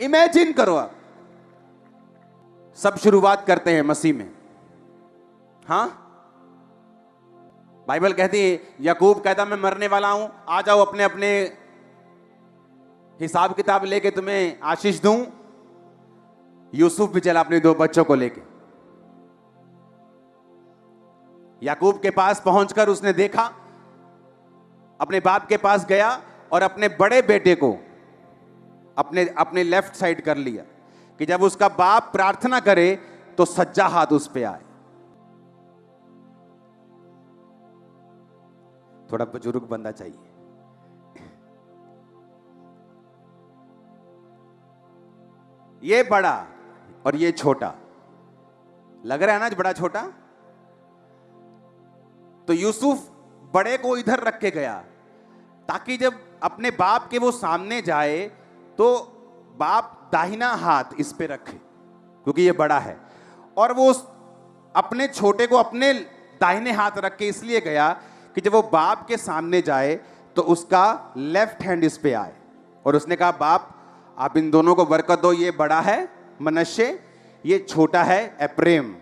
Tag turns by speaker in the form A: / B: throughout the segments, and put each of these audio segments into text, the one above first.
A: Imagine करो आप, सब शुरुआत करते हैं मसीह में। हाँ, बाइबल कहती है, याकूब कहता मैं मरने वाला हूं, आ जाओ अपने अपने हिसाब किताब लेके तुम्हें आशीष दूं। यूसुफ भी चला अपने 2 बच्चों को लेके। याकूब के पास पहुंचकर उसने देखा, अपने बाप के पास गया और अपने बड़े बेटे को अपने लेफ्ट साइड कर लिया कि जब उसका बाप प्रार्थना करे तो सज्जा हाथ उस पे आए। थोड़ा बुजुर्ग बंदा चाहिए। ये बड़ा और ये छोटा, लग रहा है ना बड़ा छोटा। तो यूसुफ बड़े को इधर रख के गया ताकि जब अपने बाप के वो सामने जाए तो बाप दाहिना हाथ इस पे रखे, क्योंकि ये बड़ा है। और वो अपने छोटे को अपने दाहिने हाथ रख के इसलिए गया कि जब वो बाप के सामने जाए तो उसका लेफ्ट हैंड इस पे आए। और उसने कहा, बाप आप इन दोनों को बरकत दो, ये बड़ा है मनश्शे, ये छोटा है एप्रेम।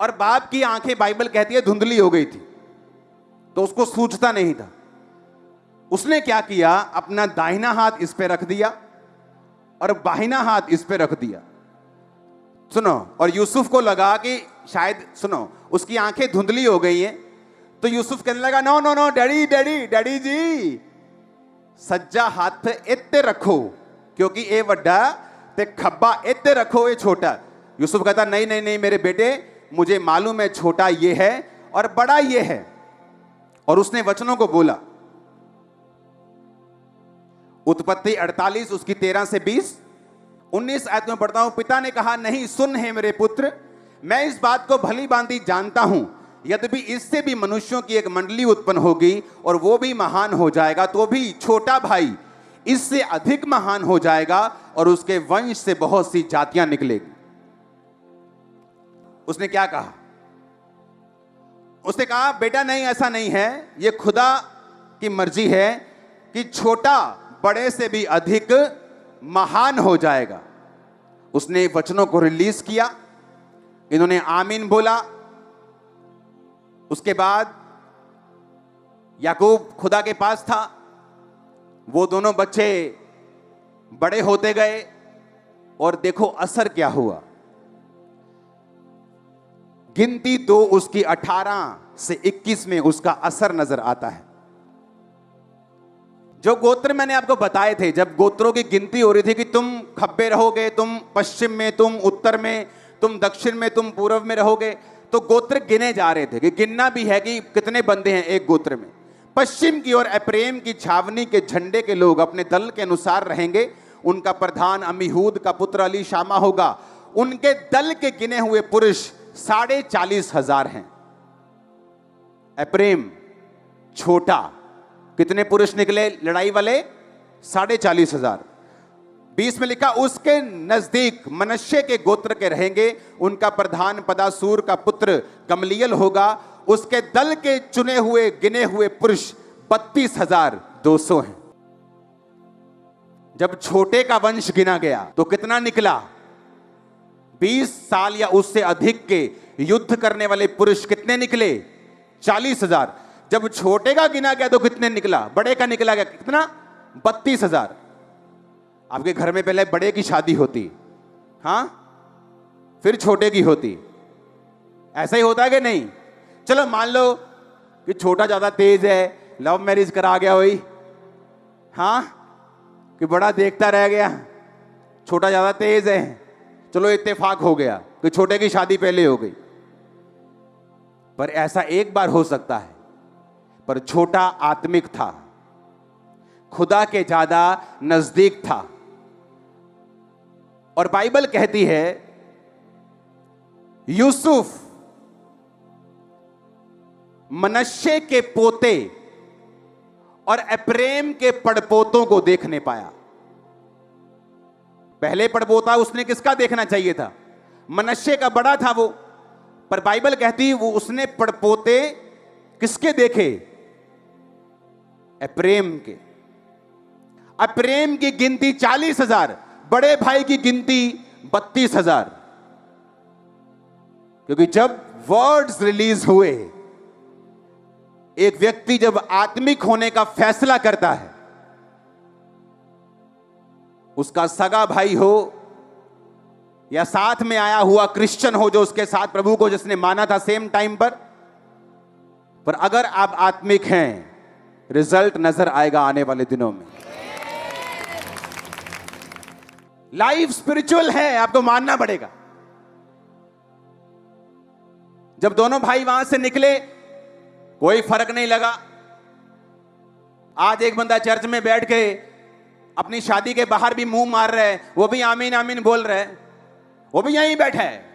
A: और बाप की आंखें बाइबल कहती है धुंधली हो गई थी, तो उसको सूझता नहीं था। उसने क्या किया, अपना दाहिना हाथ इस पे रख दिया और बाहिना हाथ इस पे रख दिया। सुनो, और यूसुफ को लगा कि शायद, सुनो, उसकी आंखें धुंधली हो गई हैं, तो यूसुफ कहने लगा, no no no daddy daddy daddy जी, सज्जा हाथ इत्ते रखो, क्योंकि ये वड्डा ते खब्बा इत्ते रखो, ये छोटा। यूसुफ कहता, नहीं नहीं नहीं मेरे बेटे, मुझे मालूम है छोटा ये है और बड़ा ये है। और उसने वचनों को बोला। उत्पत्ति 48 उसकी 13 से 20, 19 आयत में पढ़ता हूं। पिता ने कहा, नहीं सुन है मेरे पुत्र, मैं इस बात को भली भांति जानता हूं, यद्यपि इससे भी मनुष्यों की एक मंडली उत्पन्न होगी और वो भी महान हो जाएगा, तो भी छोटा भाई इससे अधिक महान हो जाएगा और उसके वंश से बहुत सी जातियां निकलेगी। उसने क्या कहा? उसने कहा, बेटा नहीं, ऐसा नहीं है, ये खुदा की मर्जी है कि छोटा बड़े से भी अधिक महान हो जाएगा। उसने वचनों को रिलीज किया, इन्होंने आमीन बोला। उसके बाद याकूब खुदा के पास था, वो दोनों बच्चे बड़े होते गए और देखो असर क्या हुआ। गिनती 2 उसकी 18 से 21 में उसका असर नजर आता है। जो गोत्र मैंने आपको बताए थे, जब गोत्रों की गिनती हो रही थी कि तुम खब्बे रहोगे, तुम पश्चिम में, तुम उत्तर में, तुम दक्षिण में, तुम पूर्व में रहोगे, तो गोत्र गिने जा रहे थे कि गिनना भी है कि कितने बंदे हैं एक गोत्र में। पश्चिम की ओर एप्रेम की छावनी के झंडे के लोग अपने दल के अनुसार रहेंगे। उनका प्रधान अमीहूद का पुत्र अली शामा होगा। उनके दल के गिने हुए पुरुष 40,500 हैं। एप्रेम छोटा, कितने पुरुष निकले लड़ाई वाले? 40,500। 20 में लिखा, उसके नजदीक मनश्शे के गोत्र के रहेंगे। उनका प्रधान पदासूर का पुत्र गमलीएल होगा। उसके दल के चुने हुए गिने हुए पुरुष 32,200 हैं। जब छोटे का वंश गिना गया तो कितना निकला? 20 साल या उससे अधिक के युद्ध करने वाले पुरुष कितने निकले? 40,000। जब छोटे का गिना गया तो कितने निकला? बड़े का निकला गया कितना? 32,000। आपके घर में पहले बड़े की शादी होती, हाँ, फिर छोटे की होती। ऐसा ही होता है कि नहीं? चलो मान लो कि छोटा ज्यादा तेज है, लव मैरिज करा गया वही, हाँ, कि बड़ा देखता रह गया, छोटा ज्यादा तेज है, चलो इत्तेफाक हो गया कि छोटे की शादी पहले हो गई। पर ऐसा एक बार हो सकता है, पर छोटा आत्मिक था, खुदा के ज्यादा नजदीक था। और बाइबल कहती है यूसुफ मनश्शे के पोते और एप्रेम के पड़पोतों को देखने पाया। पहले पड़पोता उसने किसका देखना चाहिए था? मनश्शे का बड़ा था वो, पर बाइबल कहती वो उसने पड़पोते किसके देखे? एप्रेम के। एप्रेम की गिनती 40,000, बड़े भाई की गिनती 32,000, क्योंकि जब वर्ड्स रिलीज हुए, एक व्यक्ति जब आत्मिक होने का फैसला करता है, उसका सगा भाई हो या साथ में आया हुआ क्रिश्चियन हो जो उसके साथ प्रभु को जिसने माना था सेम टाइम पर अगर आप आत्मिक हैं, रिजल्ट नजर आएगा आने वाले दिनों में। लाइफ स्पिरिचुअल है, आपको मानना पड़ेगा। जब दोनों भाई वहां से निकले, कोई फर्क नहीं लगा। आज एक बंदा चर्च में बैठ के अपनी शादी के बाहर भी मुंह मार रहा है, वो भी आमीन आमीन बोल रहा है, वो भी यहीं बैठा है।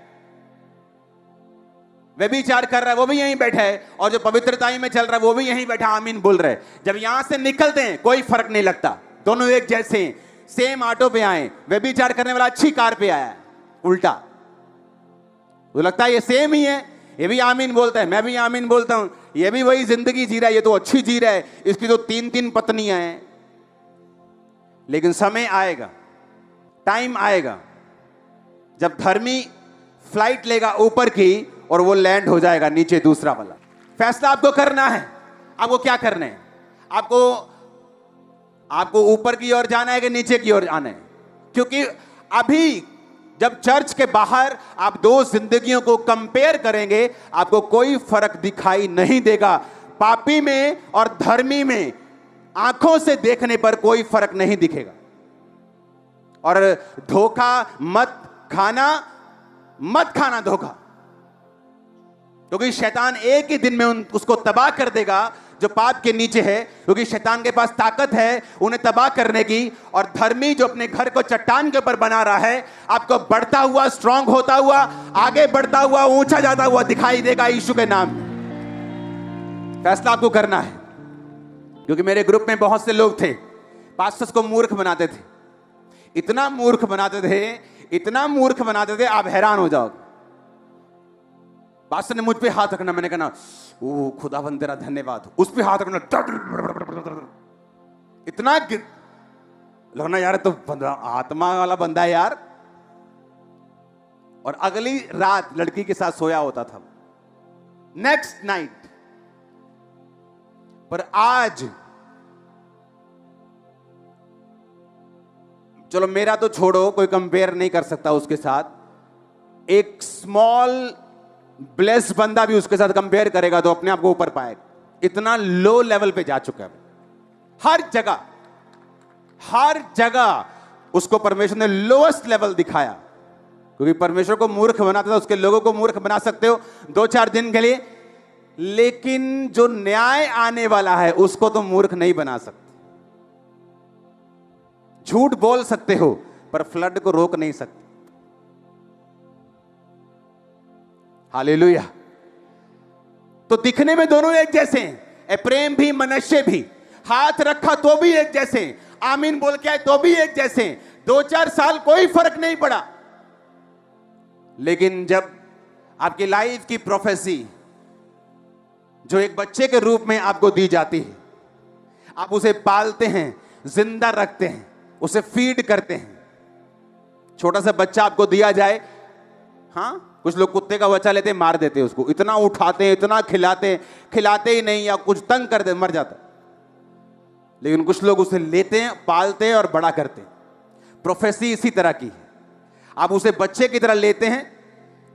A: व्यभिचार कर रहा है, वो भी यहीं बैठा है। और जो पवित्रताई में चल रहा है, वो भी यहीं बैठा आमीन बोल रहा है। जब यहां से निकलते हैं, कोई फर्क नहीं लगता, दोनों एक जैसे हैं। सेम ऑटो पे आए, व्यभिचार करने वाला अच्छी कार पे आया है, उल्टा तो लगता है ये सेम ही है। ये भी आमीन बोलता है, मैं भी आमीन बोलता हूं, ये भी वही जिंदगी जी रहा है, ये तो अच्छी जी रहा है, इसकी तो 3-3 पत्नियां हैं। लेकिन समय आएगा, टाइम आएगा, जब धर्मी फ्लाइट लेगा ऊपर की और वो लैंड हो जाएगा नीचे दूसरा वाला। फैसला आपको करना है। आपको क्या करना है? आपको ऊपर की ओर जाना है कि नीचे की ओर जाना है? क्योंकि अभी जब चर्च के बाहर आप दो जिंदगियों को कंपेयर करेंगे, आपको कोई फर्क दिखाई नहीं देगा। पापी में और धर्मी में आंखों से देखने पर कोई फर्क नहीं दिखेगा। और धोखा मत खाना धोखा, क्योंकि शैतान एक ही दिन में उसको तबाह कर देगा जो पाप के नीचे है, क्योंकि शैतान के पास ताकत है उन्हें तबाह करने की। और धर्मी जो अपने घर को चट्टान के ऊपर बना रहा है, आपको बढ़ता हुआ, स्ट्रांग होता हुआ, आगे बढ़ता हुआ, ऊंचा जाता हुआ दिखाई देगा यीशु के नाम में। फैसला आपको करना है। क्योंकि मेरे ग्रुप में बहुत से लोग थे, पास्टर्स को मूर्ख बनाते थे, इतना मूर्ख बनाते थे आप हैरान हो जाओगे। पास्टर ने मुझ पे हाथ रखना, मैंने कहा ओ खुदावंद तेरा धन्यवाद, उस पे हाथ रखना, इतना लगना यार तो आत्मा वाला बंदा है यार। और अगली रात लड़की के साथ सोया होता था, नेक्स्ट नाइट। पर आज चलो मेरा तो छोड़ो, कोई कंपेयर नहीं कर सकता उसके साथ। एक स्मॉल ब्लेस्ड बंदा भी उसके साथ कंपेयर करेगा तो अपने आप को ऊपर पाएगा। इतना लो लेवल पे जा चुका है। हर जगह उसको परमेश्वर ने लोएस्ट लेवल दिखाया, क्योंकि परमेश्वर को मूर्ख बनाता था, उसके लोगों को मूर्ख बना सकते हो 2-4 दिन के लिए, लेकिन जो न्याय आने वाला है उसको तो मूर्ख नहीं बना सकते। झूठ बोल सकते हो पर फ्लड को रोक नहीं सकते। हालेलुया। तो दिखने में दोनों एक जैसे हैं, एप्रेम भी मनश्शे भी। हाथ रखा तो भी एक जैसे, आमीन बोल के आए तो भी एक जैसे। 2-4 साल कोई फर्क नहीं पड़ा। लेकिन जब आपकी लाइफ की प्रोफेसी जो एक बच्चे के रूप में आपको दी जाती है, आप उसे पालते हैं, जिंदा रखते हैं, उसे फीड करते हैं। छोटा सा बच्चा आपको दिया जाए, हाँ कुछ लोग कुत्ते का बच्चा लेते मार देते उसको, इतना उठाते हैं, इतना खिलाते ही नहीं, या कुछ तंग कर दे मर जाता। लेकिन कुछ लोग उसे लेते हैं, पालते हैं और बड़ा करते हैं। प्रोफेसी इसी तरह की है। आप उसे बच्चे की तरह लेते हैं,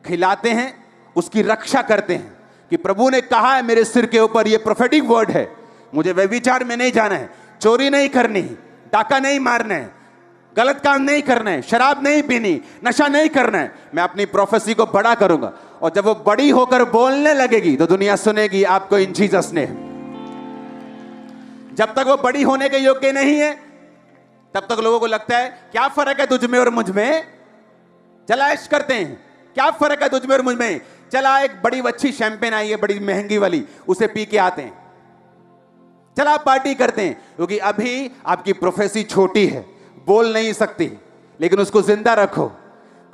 A: खिलाते हैं, उसकी रक्षा करते हैं कि प्रभु ने कहा है मेरे सिर के ऊपर, ये प्रोफेटिक वर्ड है, मुझे व्यभिचार में नहीं जाना है, चोरी नहीं करनी, डाका नहीं मारना है, गलत काम नहीं करना है, शराब नहीं पीनी, नशा नहीं करना है। मैं अपनी प्रोफेसी को बड़ा करूंगा, और जब वो बड़ी होकर बोलने लगेगी तो दुनिया सुनेगी आपको इन जीसस ने। जब तक वो बड़ी होने के योग्य नहीं है, तब तक लोगों को लगता है क्या फर्क है तुझ में और मुझ में, चला ऐश करते हैं, क्या फर्क है तुझ में और मुझ में, चला एक बड़ी अच्छी शैंपेन आई है बड़ी महंगी वाली, उसे पी के आते हैं, चला पार्टी करते हैं। क्योंकि अभी आपकी प्रोफेसी छोटी है, बोल नहीं सकती, लेकिन उसको जिंदा रखो।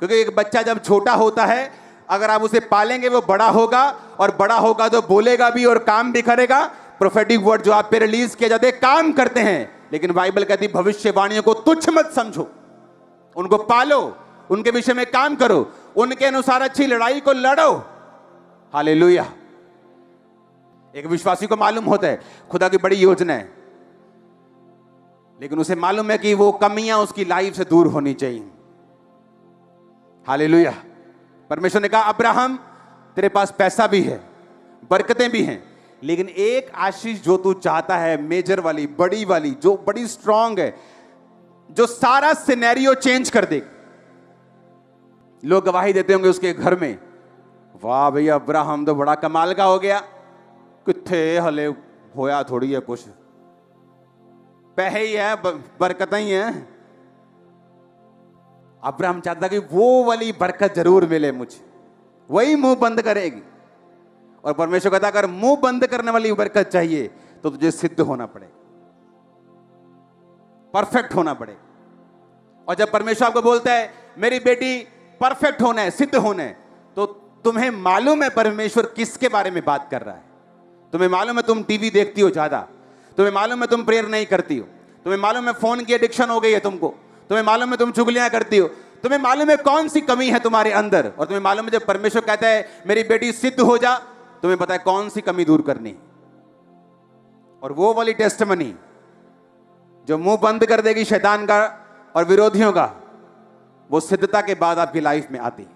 A: क्योंकि एक बच्चा जब छोटा होता है, अगर आप उसे पालेंगे वो बड़ा होगा, और बड़ा होगा तो बोलेगा भी और काम भी करेगा। प्रोफेटिक वर्ड जो आप पे रिलीज किए जाते हैं काम करते हैं, लेकिन बाइबल कहती भविष्यवाणियों को तुच्छ मत समझो, उनको पालो, उनके विषय में काम करो, उनके अनुसार अच्छी लड़ाई को लड़ो। हालेलुया। एक विश्वासी को मालूम होता है खुदा की बड़ी योजना है, लेकिन उसे मालूम है कि वो कमियां उसकी लाइफ से दूर होनी चाहिए। हालेलुया। परमेश्वर ने कहा अब्राहम तेरे पास पैसा भी है, बरकतें भी हैं, लेकिन एक आशीष जो तू चाहता है, मेजर वाली, बड़ी वाली, जो बड़ी स्ट्रांग है, जो सारा सिनेरियो चेंज कर दे। लोग गवाही देते होंगे उसके घर में, वाह भैया अब्राहम तो बड़ा कमाल का हो गया, किथे हले होया थोड़ी है कुछ, पैसे ही है, बरकत ही है। अब्राहम चाहता कि वो वाली बरकत जरूर मिले मुझे, वही मुंह बंद करेगी। और परमेश्वर कहता अगर मुंह बंद करने वाली बरकत चाहिए तो तुझे सिद्ध होना पड़ेगा, परफेक्ट होना पड़ेगा। और जब परमेश्वर आपको बोलता है मेरी बेटी परफेक्ट होना है, सिद्ध होना है, तो तुम्हें मालूम है परमेश्वर किसके बारे में बात कर रहा है। तुम्हें मालूम है तुम टीवी देखती हो ज्यादा, तुम्हें मालूम है तुम प्रेयर नहीं करती हो, तुम्हें मालूम है फोन की एडिक्शन हो गई है तुमको, तुम्हें मालूम है तुम चुगलियां करती हो, तुम्हें मालूम है कौन सी कमी है तुम्हारे अंदर। और तुम्हें मालूम है जब परमेश्वर कहता है मेरी बेटी सिद्ध हो जा, तुम्हें पता है कौन सी कमी दूर करनी। और वो वाली टेस्टमनी जो मुंह बंद कर देगी शैतान का और विरोधियों का, वो सिद्धता के बाद आपकी लाइफ में आती।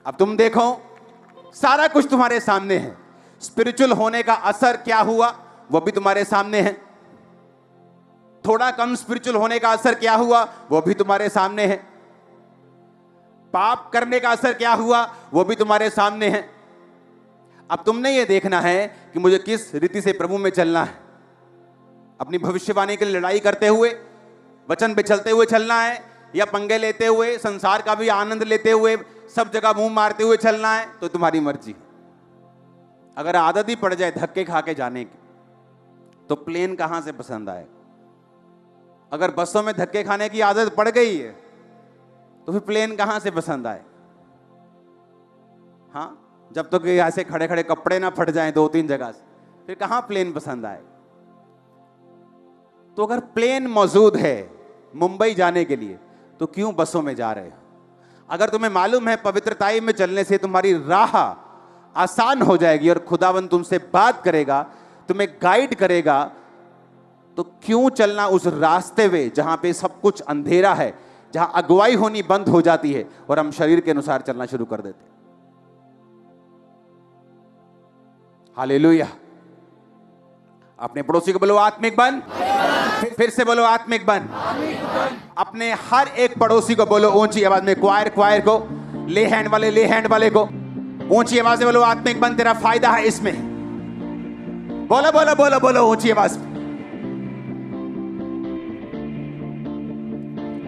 A: अब तुम देखो सारा कुछ तुम्हारे सामने है, स्पिरिचुअल होने का असर क्या हुआ वो भी तुम्हारे सामने है, थोड़ा कम स्पिरिचुअल होने का असर क्या हुआ वो भी तुम्हारे सामने है, पाप करने का असर क्या हुआ वो भी तुम्हारे सामने है। अब तुमने ये देखना है कि मुझे किस रीति से प्रभु में चलना है, अपनी भविष्यवाणी के लिए लड़ाई करते हुए, वचन पे चलते हुए चलना है, या पंगे लेते हुए, संसार का भी आनंद लेते हुए, सब जगह मुंह मारते हुए चलना है, तो तुम्हारी मर्जी। अगर आदत ही पड़ जाए धक्के खा के जाने की, तो प्लेन कहां से पसंद आए। अगर बसों में धक्के खाने की आदत पड़ गई है तो फिर प्लेन कहां से पसंद आए। हाँ, जब तक ऐसे खड़े खड़े कपड़े ना फट जाएं 2-3 जगह से, फिर कहां प्लेन पसंद आए। तो अगर प्लेन मौजूद है मुंबई जाने के लिए, तो क्यों बसों में जा रहे हो। अगर तुम्हें मालूम है पवित्रताई में चलने से तुम्हारी राह आसान हो जाएगी और खुदावन तुमसे बात करेगा, तुम्हें गाइड करेगा, तो क्यों चलना उस रास्ते में जहां पे सब कुछ अंधेरा है, जहां अगुवाई होनी बंद हो जाती है और हम शरीर के अनुसार चलना शुरू कर देते। हालेलुया। अपने पड़ोसी को बोलो आत्मिक बन, फिर से बोलो आत्मिक बन। अपने हर एक पड़ोसी को बोलो ऊंची आवाज में, क्वायर को, ले हैंड वाले को ऊंची आवाज से बोलो आत्मिक बन, तेरा फायदा है इसमें। बोलो बोलो बोलो बोलो ऊंची आवाज में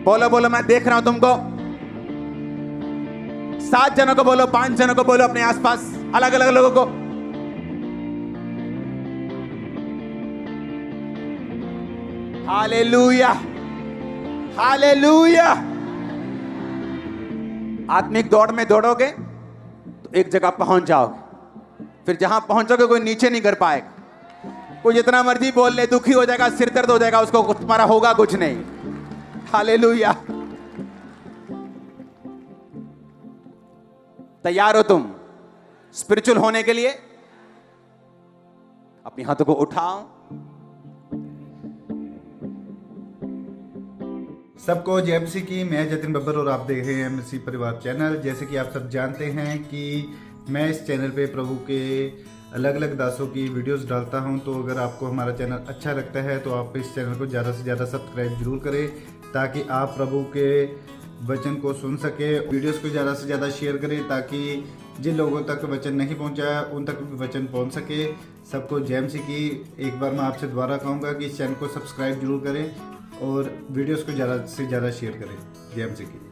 A: बोलो बोलो, मैं देख रहा हूं तुमको। 7 जनों को बोलो, 5 जनों को बोलो, अपने आसपास अलग अलग लोगों को। Hallelujah, hallelujah. आत्मिक दौड़ में दौड़ोगे तो एक जगह पहुंच जाओगे, फिर जहां पहुंचोगे कोई नीचे नहीं कर पाएगा। कोई जितना मर्जी बोल ले, दुखी हो जाएगा, सिर दर्द हो जाएगा, उसको तुम्हारा होगा कुछ नहीं। हालेलुया। तैयार हो तुम स्पिरिचुअल होने के लिए? अपने हाथों को उठाओ।
B: सबको जय मसीह की। मैं जतिन बब्बर और आप देख रहे हैं मसीह परिवार चैनल। जैसे कि आप सब जानते हैं कि मैं इस चैनल पे प्रभु के अलग अलग दासों की वीडियोस डालता हूं, तो अगर आपको हमारा चैनल अच्छा लगता है तो आप इस चैनल को ज़्यादा से ज़्यादा सब्सक्राइब जरूर करें, ताकि आप प्रभु के वचन को सुन सके। वीडियोस को ज़्यादा से ज़्यादा शेयर करें, ताकि जिन लोगों तक वचन नहीं पहुंचा उन तक भी वचन पहुंच सके। सबको जय मसीह की। एक बार मैं आपसे दोबारा कहूँगा कि इस चैनल को सब्सक्राइब जरूर करें और वीडियोस को ज़्यादा से ज़्यादा शेयर करें। जय मसीह की।